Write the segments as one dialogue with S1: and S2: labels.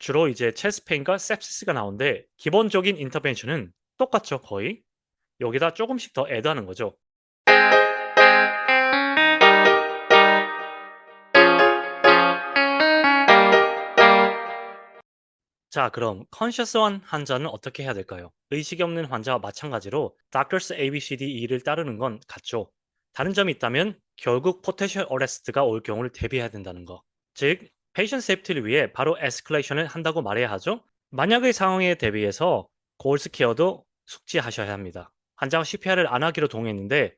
S1: 주로 이제 체스트 페인과 sepsis가 나오는데 기본적인 인터벤션은 똑같죠, 거의. 여기다 조금씩 더 애드하는 거죠. 자, 그럼 컨셔스한 환자는 어떻게 해야 될까요? 의식이 없는 환자와 마찬가지로 Doctors ABCDE를 따르는 건 같죠. 다른 점이 있다면 결국 포텐셜 어레스트가 올 경우를 대비해야 된다는 거. 즉, 페이션 세이프티를 위해 바로 에스컬레이션을 한다고 말해야 하죠. 만약의 상황에 대비해서 골스 케어도 숙지하셔야 합니다. 환자가 CPR을 안 하기로 동의했는데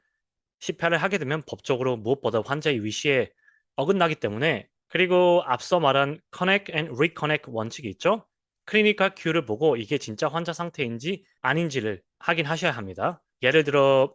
S1: CPR을 하게 되면 법적으로 무엇보다 환자의 위시에 어긋나기 때문에, 그리고 앞서 말한 Connect and Reconnect 원칙이 있죠. 클리니컬 큐를 보고 이게 진짜 환자 상태인지 아닌지를 확인하셔야 합니다. 예를 들어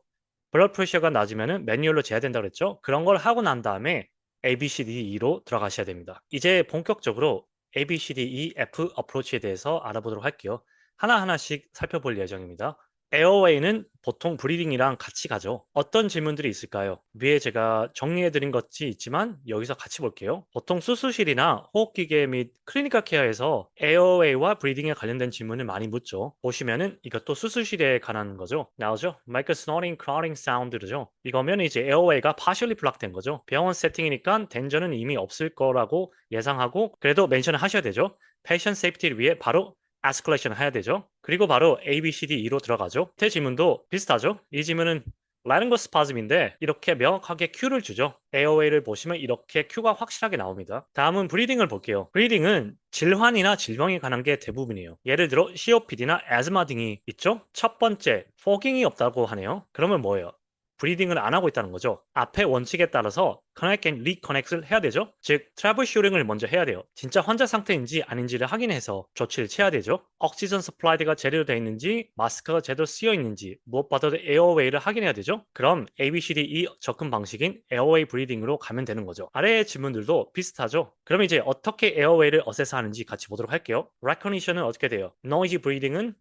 S1: 블러드 프레셔가 낮으면 매뉴얼로 재야 된다고 그랬죠. 그런 걸 하고 난 다음에 ABCDE로 들어가셔야 됩니다. 이제 본격적으로 ABCDEF 어프로치에 대해서 알아보도록 할게요. 하나하나씩 살펴볼 예정입니다. 에어웨이는 보통 브리딩이랑 같이 가죠. 어떤 질문들이 있을까요? 위에 제가 정리해드린 것이 있지만 여기서 같이 볼게요. 보통 수술실이나 호흡기계 및 클리니컬 케어에서 에어웨이와 브리딩에 관련된 질문을 많이 묻죠. 보시면은 이것도 수술실에 관한 거죠. 나오죠? 마이크 스노링, 크라우링 사운드죠. 이거면 이제 에어웨이가 partially block된 거죠. 병원 세팅이니까 덴저는 이미 없을 거라고 예상하고, 그래도 멘션을 하셔야 되죠. 페이션 세이프티를 위해 바로 에스컬레이션을 해야 되죠. 그리고 바로 A, B, C, D, E로 들어가죠. 제 질문도 비슷하죠. 이 질문은 라링고스파즘인데 이렇게 명확하게 Q를 주죠. 에어웨이를 보시면 이렇게 Q가 확실하게 나옵니다. 다음은 브리딩을 볼게요. 브리딩은 질환이나 질병에 관한 게 대부분이에요. 예를 들어 COPD나 에즈마 등이 있죠. 첫 번째, 포깅이 없다고 하네요. 그러면 뭐예요? 브리딩을 안 하고 있다는 거죠. 앞에 원칙에 따라서 커넥 앤 리커넥을 해야 되죠. 즉 트러블 슈링을 먼저 해야 돼요. 진짜 환자 상태인지 아닌지를 확인해서 조치를 취해야 되죠. 옥시전 서플라이드가 제대로 되어 있는지, 마스크가 제대로 쓰여 있는지, 무엇보다도 에어웨이를 확인해야 되죠. 그럼 ABCDE 접근 방식인 에어웨이 브리딩으로 가면 되는 거죠. 아래의 질문들도 비슷하죠. 그럼 이제 어떻게 에어웨이를 어세스하는지 같이 보도록 할게요. Recognition은 어떻게 돼요? Noisy breathing은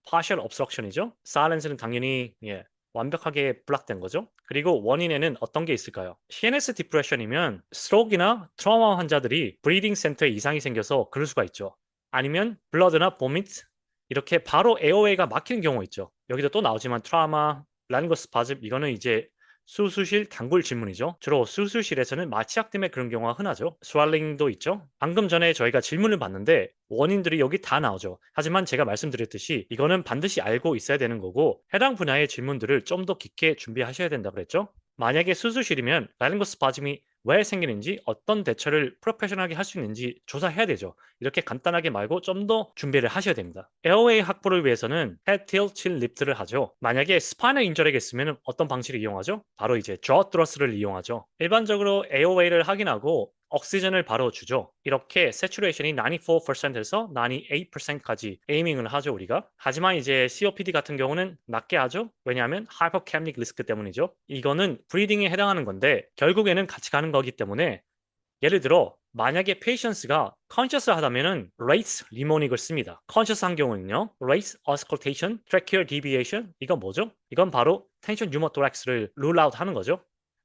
S1: partial obstruction이죠. Silence는 당연히 완벽하게 블락된 거죠. 그리고 원인에는 어떤 게 있을까요? CNS 디프레션이면 스트로크나 트라우마 환자들이 브리딩 센터에 이상이 생겨서 그럴 수가 있죠. 아니면 블러드나 보미트, 이렇게 바로 에어웨이가 막히는 경우가 있죠. 여기도 또 나오지만 트라우마, 란거스파즘, 이거는 이제 수술실 단골 질문이죠. 주로 수술실에서는 마취약 때문에 그런 경우가 흔하죠. 스왈링도 있죠. 방금 전에 저희가 질문을 봤는데 원인들이 여기 다 나오죠. 하지만 제가 말씀드렸듯이 이거는 반드시 알고 있어야 되는 거고, 해당 분야의 질문들을 좀 더 깊게 준비하셔야 된다고 그랬죠. 만약에 수술실이면 라링고스파즘이 왜 생기는지, 어떤 대처를 프로페셔널하게 할 수 있는지 조사해야 되죠. 이렇게 간단하게 말고 좀 더 준비를 하셔야 됩니다. 에어웨이 확보를 위해서는 헤드, 틸, 칠, 리프트를 하죠. 만약에 스파이널 인저리가 있으면 어떤 방식을 이용하죠? 바로 이제 저 트러스를 이용하죠. 일반적으로 에어웨이를 확인하고 옥시전을 바로 주죠. 이렇게 세츄레이션이 94%에서 98%까지 에이밍을 하죠, 우리가. 하지만 이제 COPD 같은 경우는 낮게 하죠. 왜냐하면 하이퍼캡닉 리스크 때문이죠. 이거는 브리딩에 해당하는 건데 결국에는 같이 가는 거기 때문에, 예를 들어 만약에 페이션스가 컨셔스 하다면은 레이스 리모닉을 씁니다. 컨셔스한 경우는요, 레이스 어스컬테이션, 트래키얼 디비에이션, 이건 뭐죠? 이건 바로 텐션 뉴모토렉스를 룰아웃 하는 거죠.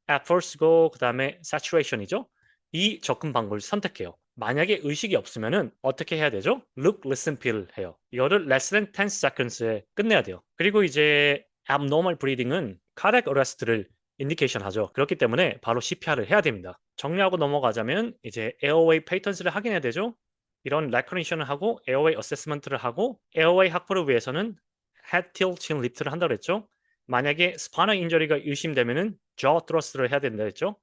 S1: 에퍼스고 그다음에 satuраtion이죠. 이 접근 방법을 선택해요. 만약에 의식이 없으면은 어떻게 해야 되죠? Look, listen, feel 해요. 이거를 less than 10 seconds에 끝내야 돼요. 그리고 이제 abnormal breathing은 cardiac arrest를 인디케이션 하죠. 그렇기 때문에 바로 CPR을 해야 됩니다. 정리하고 넘어가자면 이제 에어웨이 페이턴스를 확인해야 되죠. 이런 레코니션을 하고 에어웨이 어세스먼트를 하고, 에어웨이 확보를 위해서는 헤드 틸 친 리프트를 한다고 했죠. 만약에 스파이널 인저리가 의심되면은 저 트러스트를 해야 된다 했죠.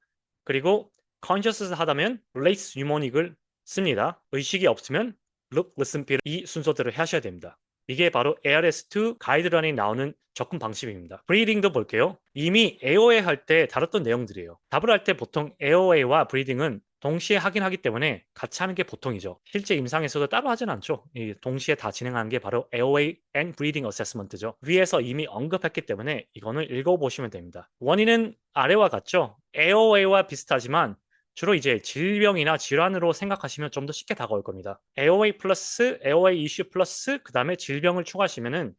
S1: 그리고 컨셔스 하다면 레이스 유모닉을 씁니다. 의식이 없으면 look, listen, feel, 이 순서대로 하셔야 됩니다. 이게 바로 ARS2 가이드라인에 나오는 접근 방식입니다. 브리딩도 볼게요. 이미 AOA 할 때 다뤘던 내용들이에요. 답을 할 때 보통 AOA와 브리딩은 동시에 하긴 하기 때문에 같이 하는 게 보통이죠. 실제 임상에서도 따로 하진 않죠. 동시에 다 진행하는 게 바로 AOA and Breathing Assessment죠. 위에서 이미 언급했기 때문에 이거는 읽어보시면 됩니다. 원인은 아래와 같죠. AOA와 비슷하지만 주로 이제 질병이나 질환으로 생각하시면 좀 더 쉽게 다가올 겁니다. AOA 플러스 AOA 이슈 플러스 그 다음에 질병을 추가하시면은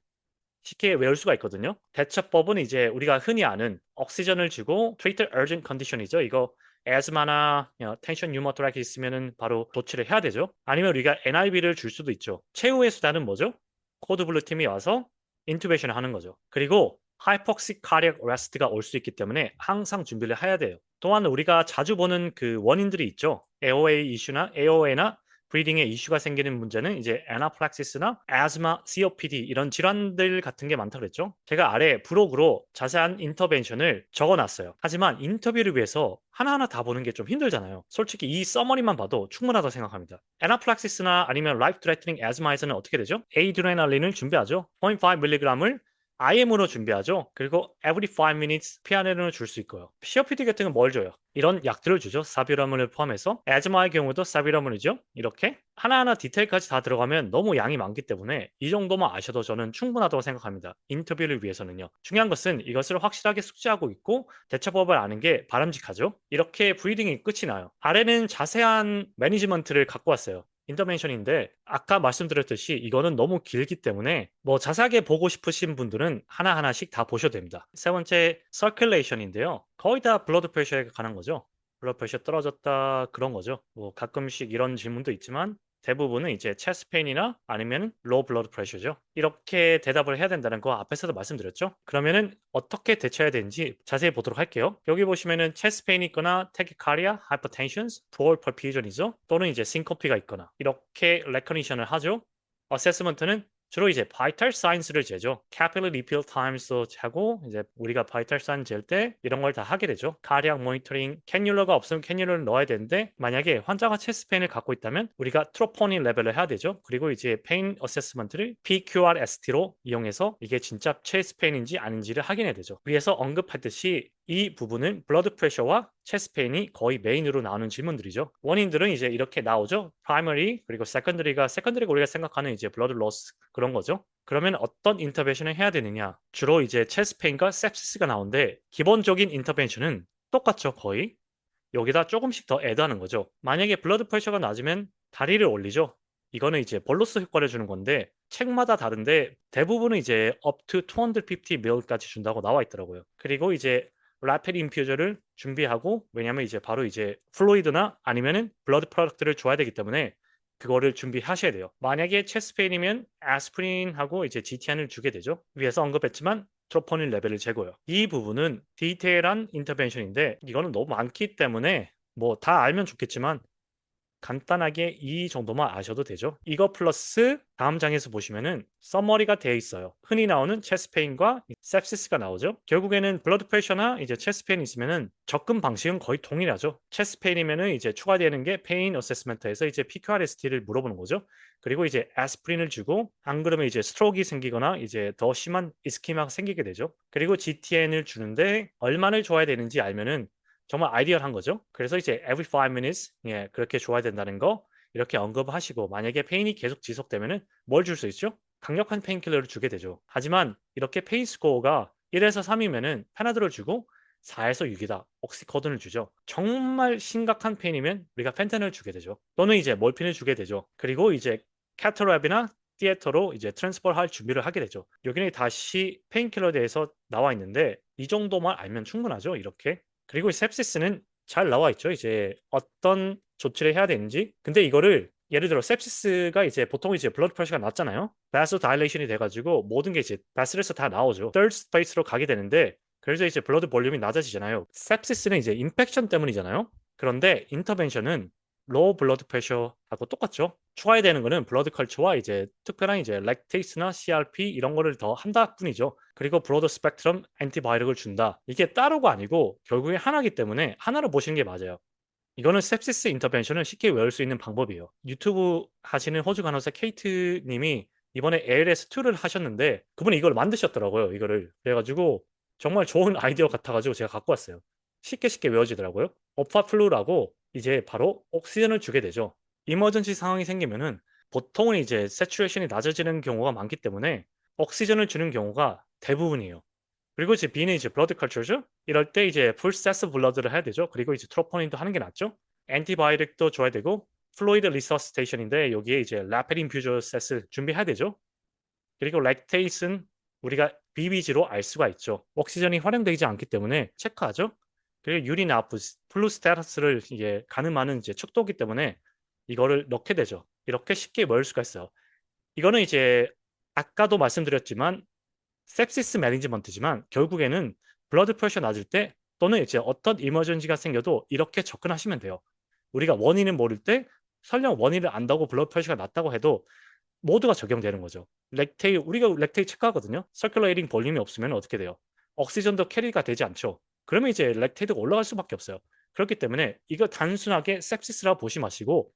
S1: 쉽게 외울 수가 있거든요. 대처법은 이제 우리가 흔히 아는 옥시전을 주고 treat urgent condition이죠. 이거 에스마나 텐션 뉴모토라기 있으면은 바로 조치를 해야 되죠. 아니면 우리가 NIV를 줄 수도 있죠. 최후의 수단은 뭐죠? 코드블루 팀이 와서 인투베이션을 하는 거죠. 그리고 하이폭식 카리악 어레스트가 올 수 있기 때문에 항상 준비를 해야 돼요. 또한 우리가 자주 보는 그 원인들이 있죠. AOA 이슈나 AOA나 브리딩에 이슈가 생기는 문제는 이제 애나플렉시스나 아즈마, COPD 이런 질환들 같은 게 많다고 그랬죠. 제가 아래 브로그로 자세한 인터벤션을 적어놨어요. 하지만 인터뷰를 위해서 하나하나 다 보는 게 좀 힘들잖아요. 솔직히 이 서머리만 봐도 충분하다고 생각합니다. 애나플렉시스나 아니면 라이프 트레트닝 아즈마에서는 어떻게 되죠? 에이드레날린을 준비하죠. 0.5mg을 IM으로 준비하죠. 그리고 every 5 minutes 피아노를 줄 수 있고요. COPD 같은 건 뭘 줘요? 이런 약들을 주죠. 사비라문을 포함해서. 에즈마의 경우도 사비라문이죠. 이렇게 하나하나 디테일까지 다 들어가면 너무 양이 많기 때문에 이 정도만 아셔도 저는 충분하다고 생각합니다. 인터뷰를 위해서는요. 중요한 것은 이것을 확실하게 숙지하고 있고 대처법을 아는 게 바람직하죠. 이렇게 브리딩이 끝이 나요. 아래는 자세한 매니지먼트를 갖고 왔어요. 인터벤션인데 아까 말씀드렸듯이 이거는 너무 길기 때문에 뭐 자세하게 보고 싶으신 분들은 하나하나씩 다 보셔도 됩니다. 세 번째 서큘레이션인데요. 거의 다 블러드 프레셔에 관한 거죠. 블러드 프레셔 떨어졌다 그런 거죠. 뭐 가끔씩 이런 질문도 있지만 대부분은 이제 체스트 페인이나 아니면 로우 블러드 프레셔죠. 이렇게 대답을 해야 된다는 거 앞에서도 말씀드렸죠. 그러면은 어떻게 대처해야 되는지 자세히 보도록 할게요. 여기 보시면은 체스트 페인이 있거나 테키카리아, 하이퍼텐션스, 두얼 퍼피전이죠. 또는 이제 싱코피가 있거나 이렇게 레커니션을 하죠. 어세스먼트는 주로 이제 바이탈 사인스를 재죠. 캐필러 리필 타임스도 재고 이제 우리가 바이탈 사인 잴 때 이런 걸 다 하게 되죠. 가량 모니터링, 캐뉼러가 없으면 캐뉼러를 넣어야 되는데 만약에 환자가 체스트 페인을 갖고 있다면 우리가 트로포닌 레벨을 해야 되죠. 그리고 이제 페인 어세스먼트를 PQRST로 이용해서 이게 진짜 체스트 페인인지 아닌지를 확인해야 되죠. 위에서 언급했듯이 이 부분은 블러드 프레셔와 체스트 페인이 거의 메인으로 나오는 질문들이죠. 원인들은 이제 이렇게 나오죠. 프라이머리 그리고 세컨더리가 우리가 생각하는 이제 블러드 로스 그런 거죠. 그러면 어떤 인터벤션을 해야 되느냐? 주로 이제 체스트 페인과 sepsis가 나오는데 기본적인 인터벤션은 똑같죠, 거의. 여기다 조금씩 더 애드하는 거죠. 만약에 블러드 프레셔가 낮으면 다리를 올리죠. 이거는 이제 볼로스 효과를 주는 건데 책마다 다른데 대부분은 이제 up to 250ml까지 준다고 나와 있더라고요. 그리고 이제 라피드 인퓨저를 준비하고 왜냐면 이제 바로 이제 플루이드나 아니면은 블러드 프로덕트를 줘야 되기 때문에 그거를 준비하셔야 돼요. 만약에 체스트 페인이면 아스피린하고 이제 GTN을 주게 되죠. 위에서 언급했지만 트로포닌 레벨을 재고요. 이 부분은 디테일한 인터벤션인데 이거는 너무 많기 때문에 뭐 다 알면 좋겠지만 간단하게 이 정도만 아셔도 되죠. 이거 플러스 다음 장에서 보시면은 서머리가 되어 있어요. 흔히 나오는 체스트 페인과 sepsis가 나오죠. 결국에는 블러드 프레셔나 이제 체스트 페인 있으면은 접근 방식은 거의 동일하죠. 체스트 페인이면은 이제 추가되는 게 페인 어세스먼트에서 이제 PQRST를 물어보는 거죠. 그리고 이제 아스피린을 주고 안 그러면 이제 스트로크가 생기거나 이제 더 심한 이스키마가 생기게 되죠. 그리고 GTN을 주는데 얼마를 줘야 되는지 알면은 정말 아이디얼한 거죠. 그래서 이제 every 5 minutes 그렇게 줘야 된다는 거 이렇게 언급하시고 만약에 페인이 계속 지속되면은 뭘 줄 수 있죠? 강력한 페인킬러를 주게 되죠. 하지만 이렇게 페인 스코어가 1에서 3이면은 페나드를 주고 4에서 6이다. 옥시코든을 주죠. 정말 심각한 페인이면 우리가 펜타닐을 주게 되죠. 또는 이제 몰핀을 주게 되죠. 그리고 이제 캐터랩이나 티에터로 이제 트랜스퍼를 할 준비를 하게 되죠. 여기는 다시 페인킬러에 대해서 나와 있는데 이 정도만 알면 충분하죠. 이렇게. 그리고 sepsis는 잘 나와 있죠. 이제 어떤 조치를 해야 되는지. 근데 이거를 예를 들어 sepsis가 이제 보통 이제 블러드 프레셔가 낮잖아요. 바스 다일레이션이 돼가지고 모든 게 이제 바스에서 다 나오죠. third space로 가게 되는데 그래서 이제 블러드 볼륨이 낮아지잖아요. sepsis는 이제 인펙션 때문이잖아요. 그런데 인터벤션은 로우 블러드 프레셔하고 똑같죠. 추가해야 되는 거는 블러드 컬처와 이제 특별한 이제 렉테이스나 CRP 이런 거를 더 한다 뿐이죠. 그리고 브로드 스펙트럼 엔티바이러를 준다. 이게 따로가 아니고 결국에 하나기 때문에 하나로 보시는 게 맞아요. 이거는 sepsis 인터벤션을 쉽게 외울 수 있는 방법이에요. 유튜브 하시는 호주 간호사 케이트 님이 이번에 ALS2를 하셨는데 그분이 이걸 만드셨더라고요. 이거를. 그래가지고 정말 좋은 아이디어 같아가지고 제가 갖고 왔어요. 쉽게 외워지더라고요. 오파플루라고 이제 바로 옥시전을 주게 되죠. 이머전시 상황이 생기면은 보통은 이제 세츄레이션이 낮아지는 경우가 많기 때문에 옥시전을 주는 경우가 대부분이에요. 그리고 이제 B는 이제 블러드 컬처죠. 이럴 때 이제 풀 세스 블러드를 해야 되죠. 그리고 이제 트로포닌도 하는 게 낫죠. 엔티바이오틱도 줘야 되고 플루이드 리서시테이션인데 여기에 이제 라피드 인퓨저 세스 준비해야 되죠. 그리고 렉테이스는 우리가 BBG로 알 수가 있죠. 옥시전이 활용되지 않기 때문에 체크하죠. 그리고 유리나 플루 스테라스를 이게 가늠하는 이제 척도기 때문에 이거를 넣게 되죠. 이렇게 쉽게 먹을 수가 있어요. 이거는 이제 아까도 말씀드렸지만 sepsis 매니지먼트지만 결국에는 블러드 프레셔 낮을 때 또는 이제 어떤 이머전시가 생겨도 이렇게 접근하시면 돼요. 우리가 원인을 모를 때 설령 원인을 안다고 블러드 프레셔가 낮다고 해도 모두가 적용되는 거죠. 렉테이 우리가 렉테이 체크하거든요. 서큘레이팅 볼륨이 없으면 어떻게 돼요? 억시전도 캐리가 되지 않죠. 그러면 이제 렉테이트가 올라갈 수밖에 없어요. 그렇기 때문에 이거 단순하게 sepsis라고 보지 마시고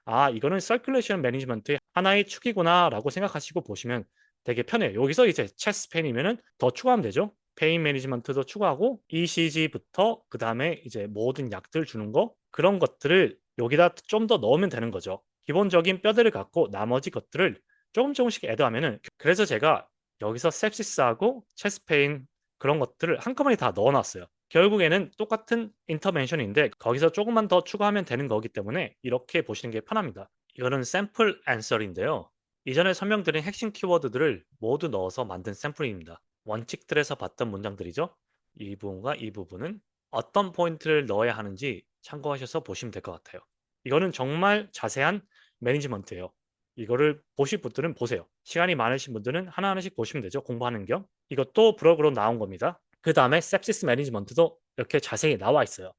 S1: '아 이거는 서큘레이션 매니지먼트의 하나의 축이구나.'라고 생각하시고 보시면 되게 편해요. 여기서 이제 체스트 페인이면은 더 추가하면 되죠. 페인 매니지먼트도 추가하고 ECG부터 그다음에 이제 모든 약들 주는 거 그런 것들을 여기다 좀 더 넣으면 되는 거죠. 기본적인 뼈대를 갖고 나머지 것들을 조금씩 애드하면은 그래서 제가 여기서 sepsis하고 체스트 페인 그런 것들을 한꺼번에 다 넣어 놨어요. 결국에는 똑같은 인터벤션인데 거기서 조금만 더 추가하면 되는 거기 때문에 이렇게 보시는 게 편합니다. 이거는 샘플 앤서인데요. 이전에 설명드린 핵심 키워드들을 모두 넣어서 만든 샘플입니다. 원칙들에서 봤던 문장들이죠. 이 부분과 이 부분은 어떤 포인트를 넣어야 하는지 참고하셔서 보시면 될 것 같아요. 이거는 정말 자세한 매니지먼트예요. 이거를 보실 분들은 보세요. 시간이 많으신 분들은 하나하나씩 보시면 되죠. 공부하는 겸. 이것도 블로그로 나온 겁니다. 그다음에 sepsis 매니지먼트도 이렇게 자세히 나와 있어요.